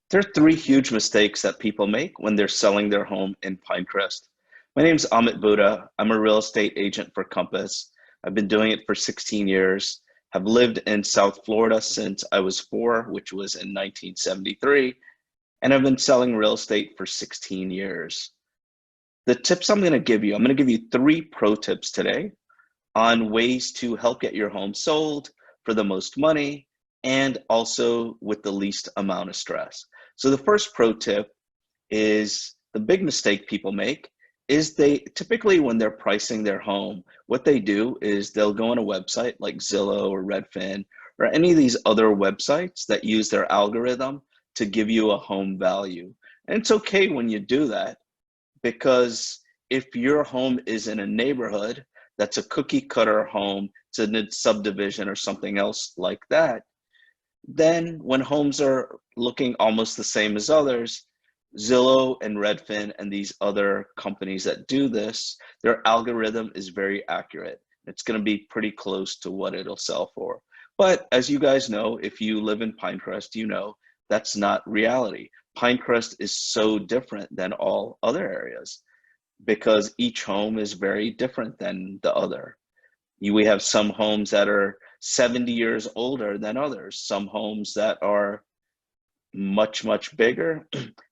There are three huge mistakes that people make when they're selling their home in Pinecrest. My name is Amit Bhuta. I'm a real estate agent for Compass. I've been doing it for 16 years. Have lived in South Florida since I was 4, which was in 1973, and I've been selling real estate for 16 years. The tips I'm going to give you 3 pro tips today on ways to help get your home sold for the most money and also with the least amount of stress. So the first pro tip is the big mistake people make is they typically when they're pricing their home, what they do is they'll go on a website like Zillow or Redfin or any of these other websites that use their algorithm to give you a home value. And it's okay when you do that because if your home is in a neighborhood that's a cookie cutter home, it's in a subdivision or something else like that, then when homes are looking almost the same as others, Zillow and Redfin and these other companies that do this, their algorithm is very accurate. It's going to be pretty close to what it'll sell for. But as you guys know, if you live in Pinecrest, you know that's not reality. Pinecrest is so different than all other areas because each home is very different than the other. We have some homes that are 70 years older than others, some homes that are much bigger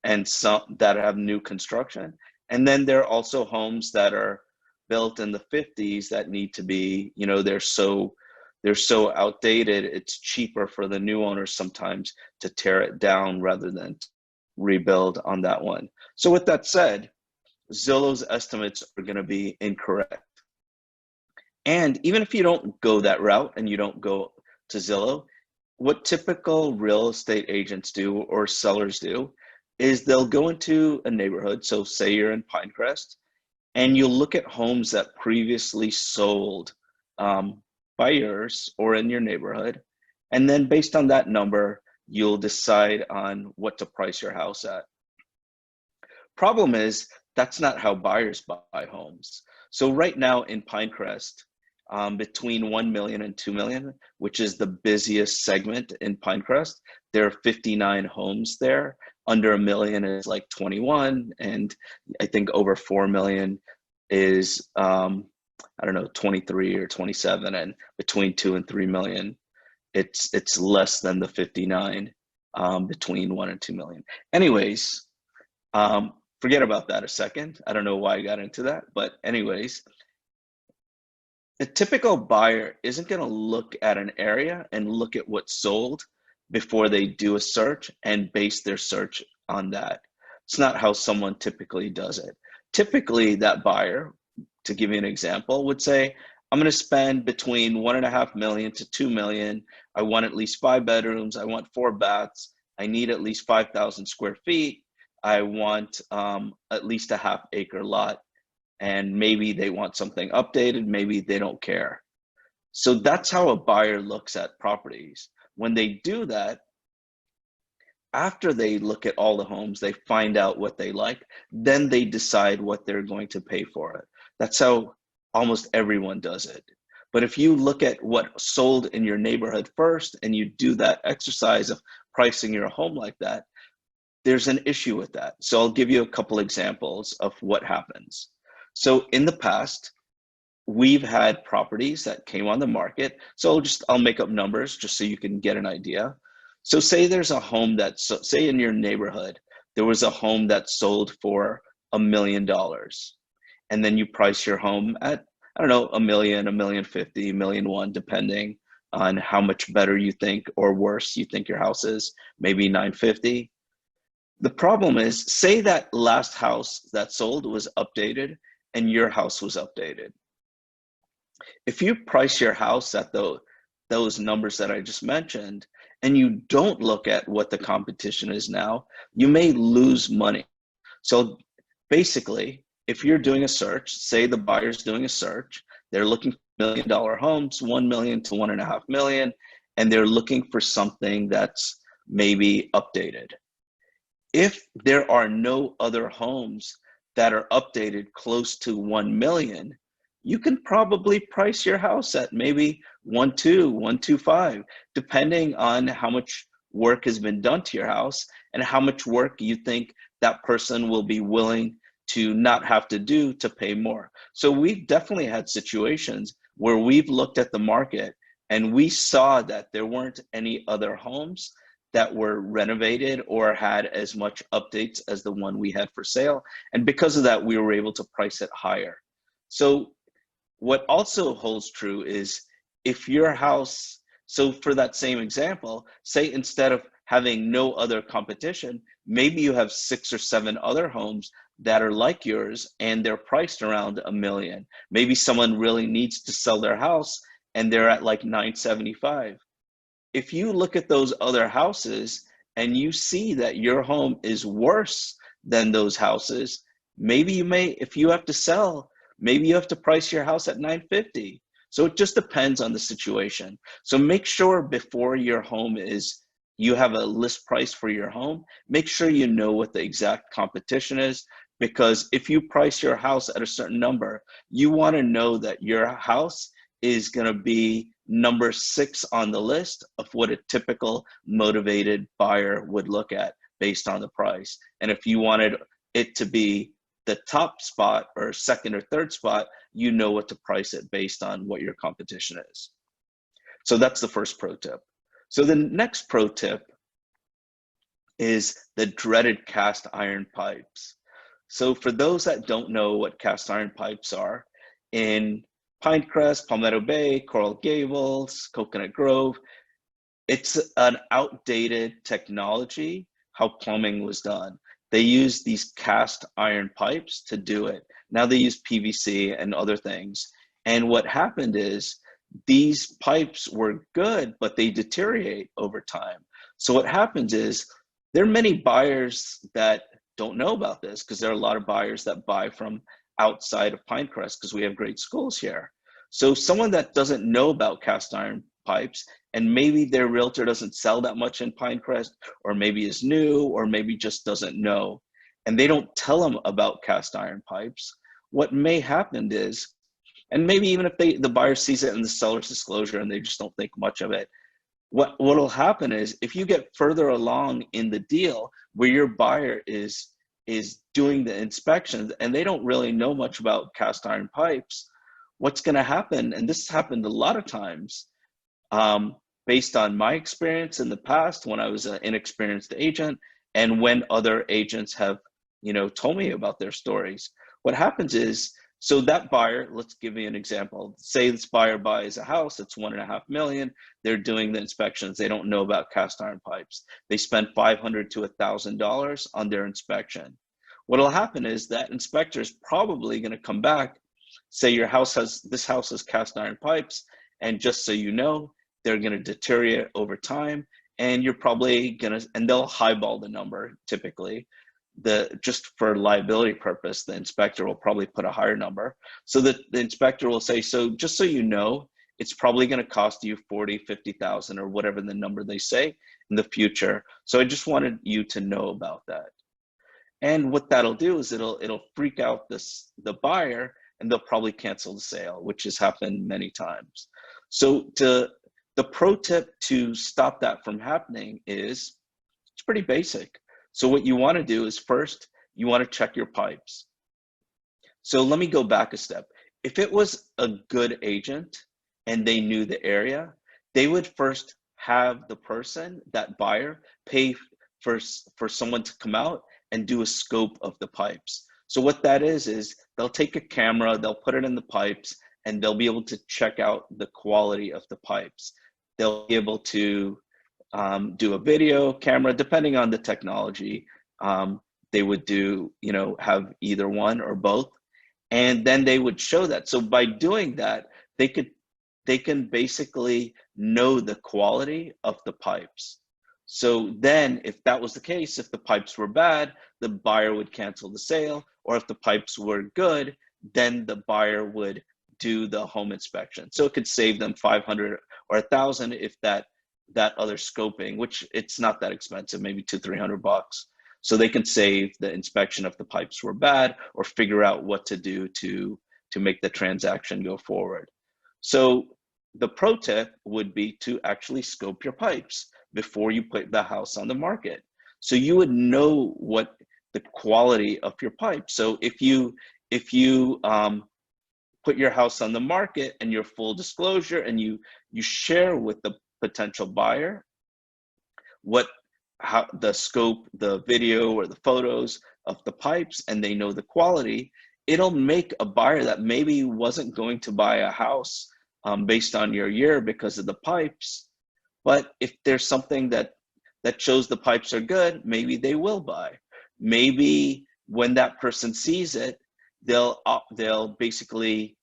and some that have new construction. And then there are also homes that are built in the 50s that need to be, they're so outdated, it's cheaper for the new owners sometimes to tear it down rather than rebuild on that one. So with that said, Zillow's estimates are going to be incorrect. And even if you don't go that route and you don't go to Zillow, what typical real estate agents do or sellers do is they'll go into a neighborhood. So say you're in Pinecrest and you'll look at homes that previously sold by yours or in your neighborhood. And then based on that number, you'll decide on what to price your house at. Problem is, that's not how buyers buy homes. So right now in Pinecrest, between 1 million and 2 million, which is the busiest segment in Pinecrest, there are 59 homes there. Under a million is like 21, and I think over 4 million is I don't know, 23 or 27, and between 2 and 3 million, it's less than the 59 between 1 and 2 million. Anyways, forget about that a second. I don't know why I got into that, but anyways, a typical buyer isn't going to look at an area and look at what's sold before they do a search and base their search on that. It's not how someone typically does it. Typically, that buyer, to give you an example, would say, I'm going to spend between 1.5 million to 2 million. I want at least 5 bedrooms. I want 4 baths. I need at least 5,000 square feet. I want at least a half-acre lot. And maybe they want something updated, maybe they don't care. So that's how a buyer looks at properties. When they do that, after they look at all the homes, they find out what they like, then they decide what they're going to pay for it. That's how almost everyone does it. But if you look at what sold in your neighborhood first and you do that exercise of pricing your home like that, there's an issue with that. So I'll give you a couple examples of what happens. So in the past, we've had properties that came on the market. So I'll make up numbers just so you can get an idea. So say there's a home say in your neighborhood, there was a home that sold for $1 million. And then you price your home at, I don't know, 1 million, 1,050,000, 1,001,000, depending on how much better you think or worse you think your house is, maybe 950. The problem is, say that last house that sold was updated and your house was updated. If you price your house at those numbers that I just mentioned, and you don't look at what the competition is now, you may lose money. So basically, if you're doing a search, say the buyer's doing a search, they're looking for $1 million homes, 1 million to 1.5 million, and they're looking for something that's maybe updated. If there are no other homes that are updated close to 1 million, you can probably price your house at maybe 1.2, 1.25, depending on how much work has been done to your house and how much work you think that person will be willing to not have to do to pay more. So we've definitely had situations where we've looked at the market and we saw that there weren't any other homes that were renovated or had as much updates as the one we had for sale. And because of that, we were able to price it higher. So what also holds true is if your house, so for that same example, say instead of having no other competition, maybe you have 6 or 7 other homes that are like yours and they're priced around $1 million. Maybe someone really needs to sell their house and they're at like 975. If you look at those other houses and you see that your home is worse than those houses, maybe you may, if you have to sell, maybe you have to price your house at 950. So it just depends on the situation. So make sure before your home is, you have a list price for your home, make sure you know what the exact competition is, because if you price your house at a certain number, you want to know that your house is going to be number 6 on the list of what a typical motivated buyer would look at based on the price. And if you wanted it to be the top spot or second or third spot, you know what to price it based on what your competition is. So that's the first pro tip. So the next pro tip is the dreaded cast iron pipes. So for those that don't know what cast iron pipes are, in Pinecrest, Palmetto Bay, Coral Gables, Coconut Grove, it's an outdated technology, how plumbing was done. They use these cast iron pipes to do it. Now they use PVC and other things. And what happened is these pipes were good, but they deteriorate over time. So what happens is there are many buyers that don't know about this, because there are a lot of buyers that buy from outside of Pinecrest because we have great schools here. So someone that doesn't know about cast iron pipes, and maybe their realtor doesn't sell that much in Pinecrest, or maybe is new, or maybe just doesn't know, and they don't tell them about cast iron pipes, what may happen is, and maybe even if the buyer sees it in the seller's disclosure and they just don't think much of it, what'll happen is if you get further along in the deal where your buyer is doing the inspections and they don't really know much about cast iron pipes, what's going to happen, and this has happened a lot of times, based on my experience in the past when I was an inexperienced agent and when other agents have, told me about their stories, what happens is, so that buyer, let's give you an example. Say this buyer buys a house, it's $1.5 million. They're doing the inspections. They don't know about cast iron pipes. They spent $500 to $1,000 on their inspection. What'll happen is that inspector is probably going to come back, say this house has cast iron pipes, and just so you know, they're going to deteriorate over time, and you're probably going to, and they'll highball the number typically. Just for liability purpose, the inspector will probably put a higher number. So that the inspector will say, so just so you know, it's probably going to cost you 40, 50,000 or whatever the number they say in the future. So I just wanted you to know about that. And what that'll do is it'll freak out the buyer, and they'll probably cancel the sale, which has happened many times. So the pro tip to stop that from happening is, it's pretty basic. So what you want to do is first, you want to check your pipes. So let me go back a step. If it was a good agent and they knew the area, they would first have the person, that buyer, pay for someone to come out and do a scope of the pipes. So what that is they'll take a camera, they'll put it in the pipes, and they'll be able to check out the quality of the pipes. They'll be able to do a video camera, depending on the technology. They would do, have either one or both, and then they would show that. So by doing that, they can basically know the quality of the pipes. So then if that was the case, if the pipes were bad, the buyer would cancel the sale, or if the pipes were good, then the buyer would do the home inspection. So it could save them 500 or 1,000 if that other scoping, which it's not that expensive, maybe $200-300. So they can save the inspection if the pipes were bad, or figure out what to do to make the transaction go forward. So the pro tip would be to actually scope your pipes before you put the house on the market. So you would know what the quality of your pipe. So if you put your house on the market and your full disclosure, and you share with the potential buyer what how the scope, the video or the photos of the pipes, and they know the quality, it'll make a buyer that maybe wasn't going to buy a house based on your year because of the pipes. But if there's something that shows the pipes are good, maybe they will buy. Maybe when that person sees it, they'll basically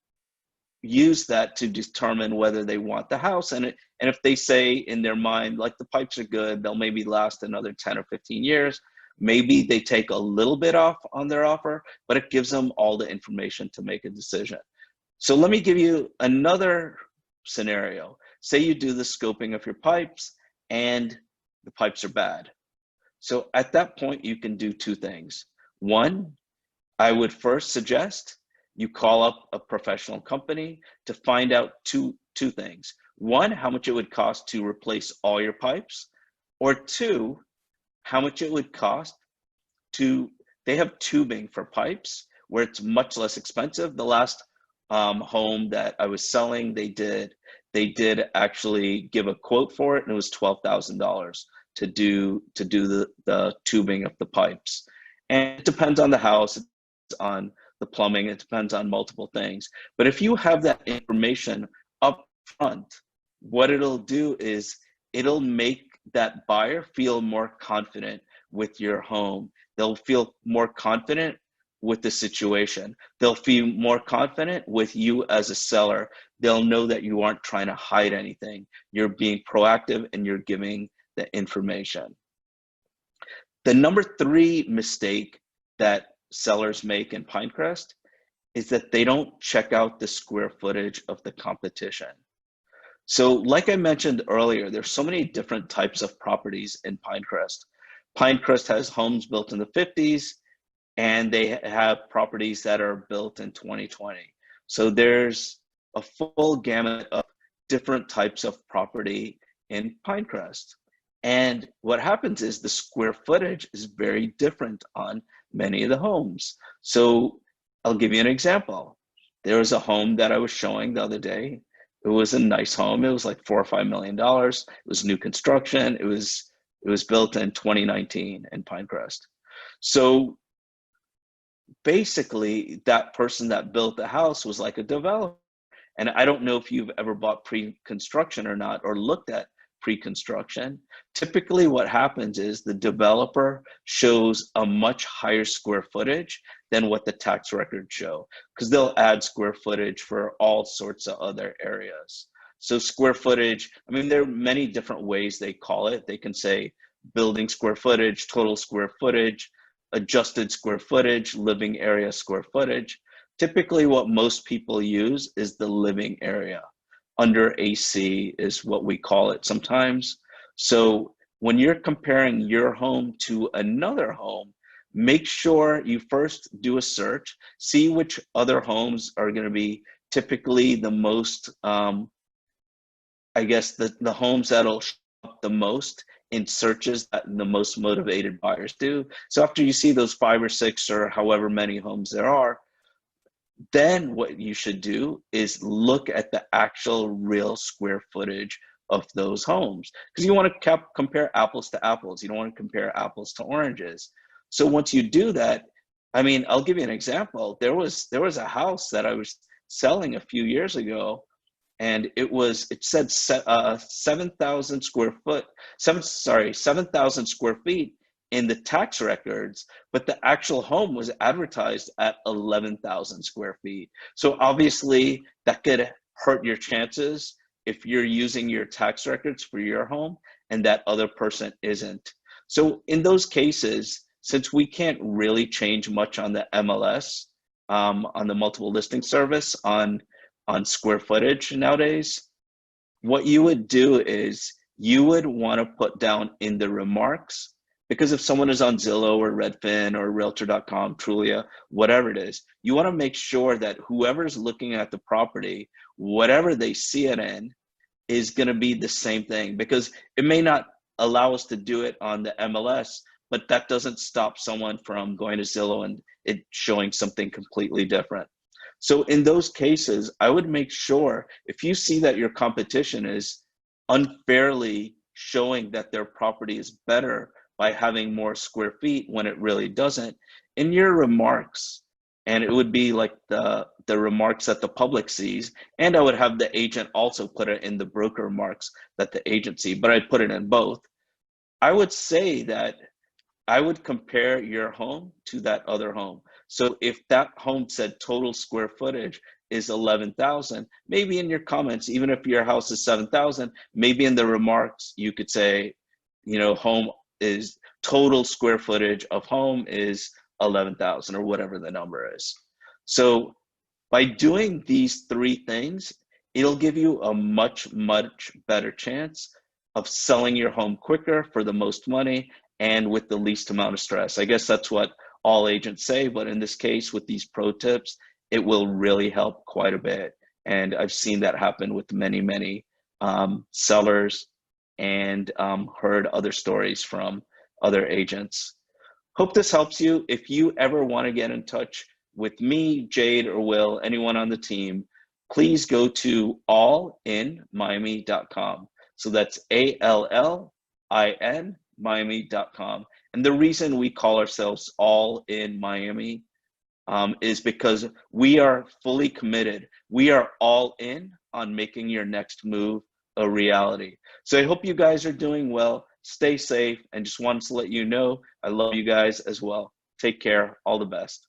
use that to determine whether they want the house. And if they say in their mind, like, the pipes are good, they'll maybe last another 10 or 15 years, maybe they take a little bit off on their offer, but it gives them all the information to make a decision. So let me give you another scenario. Say you do the scoping of your pipes and the pipes are bad. So at that point, you can do two things. One, I would first suggest you call up a professional company to find out two things. One, how much it would cost to replace all your pipes, or two, how much it would cost they have tubing for pipes where it's much less expensive. The last home that I was selling, they did actually give a quote for it, and it was $12,000 to do the tubing of the pipes. And it depends on the house, it's on the plumbing, it depends on multiple things. But if you have that information up front, what it'll do is it'll make that buyer feel more confident with your home. They'll feel more confident with the situation. They'll feel more confident with you as a seller. They'll know that you aren't trying to hide anything. You're being proactive and you're giving the information. The number 3 mistake that sellers make in Pinecrest is that they don't check out the square footage of the competition. So like I mentioned earlier, there's so many different types of properties in Pinecrest. Pinecrest has homes built in the 50s, and they have properties that are built in 2020. So there's a full gamut of different types of property in Pinecrest. And what happens is the square footage is very different on many of the homes. So I'll give you an example. There was a home that I was showing the other day. It was a nice home. It was like $4 or $5 million. It was new construction. It was built in 2019 in Pinecrest. So basically, that person that built the house was like a developer. And I don't know if you've ever bought pre-construction or not, or looked at pre-construction. Typically what happens is the developer shows a much higher square footage than what the tax records show, because they'll add square footage for all sorts of other areas. So square footage, I mean, there are many different ways they call it. They can say building square footage, total square footage, adjusted square footage, living area square footage. Typically what most people use is the living area. Under AC is what we call it sometimes. So when you're comparing your home to another home, make sure you first do a search, see which other homes are going to be typically the most, I guess, the homes that'll show up the most in searches that the most motivated buyers do. So after you see those 5 or 6 or however many homes there are, then what you should do is look at the actual real square footage of those homes, because you want to compare apples to apples. You don't want to compare apples to oranges. So once you do that, I mean, I'll give you an example. There was a house that I was selling a few years ago, and it said 7,000 square feet in the tax records, but the actual home was advertised at 11,000 square feet. So obviously that could hurt your chances if you're using your tax records for your home and that other person isn't. So in those cases, since we can't really change much on the MLS, on the multiple listing service on square footage nowadays, what you would do is you would want to put down in the remarks, because if someone is on Zillow or Redfin or Realtor.com, Trulia, whatever it is, you want to make sure that whoever's looking at the property, whatever they see it in, is going to be the same thing, because it may not allow us to do it on the MLS, but that doesn't stop someone from going to Zillow and it showing something completely different. So in those cases, I would make sure if you see that your competition is unfairly showing that their property is better by having more square feet when it really doesn't, in your remarks, and it would be like the remarks that the public sees, and I would have the agent also put it in the broker remarks that the agent see, but I'd put it in both. I would say that I would compare your home to that other home. So if that home said total square footage is 11,000, maybe in your comments, even if your house is 7,000, maybe in the remarks you could say, you know, home is total square footage of home is 11,000 or whatever the number is. So by doing these three things, it'll give you a much, much better chance of selling your home quicker for the most money and with the least amount of stress. I guess that's what all agents say, but in this case, with these pro tips, it will really help quite a bit. And I've seen that happen with many, many sellers and heard other stories from other agents. Hope this helps you. If you ever want to get in touch with me, Jade, or Will, anyone on the team, please go to allinmiami.com. So that's ALLIN Miami.com. And the reason we call ourselves All in Miami is because we are fully committed. We are all in on making your next move a reality. So I hope you guys are doing well. Stay safe, and just wanted to let you know I love you guys as well. Take care. All the best.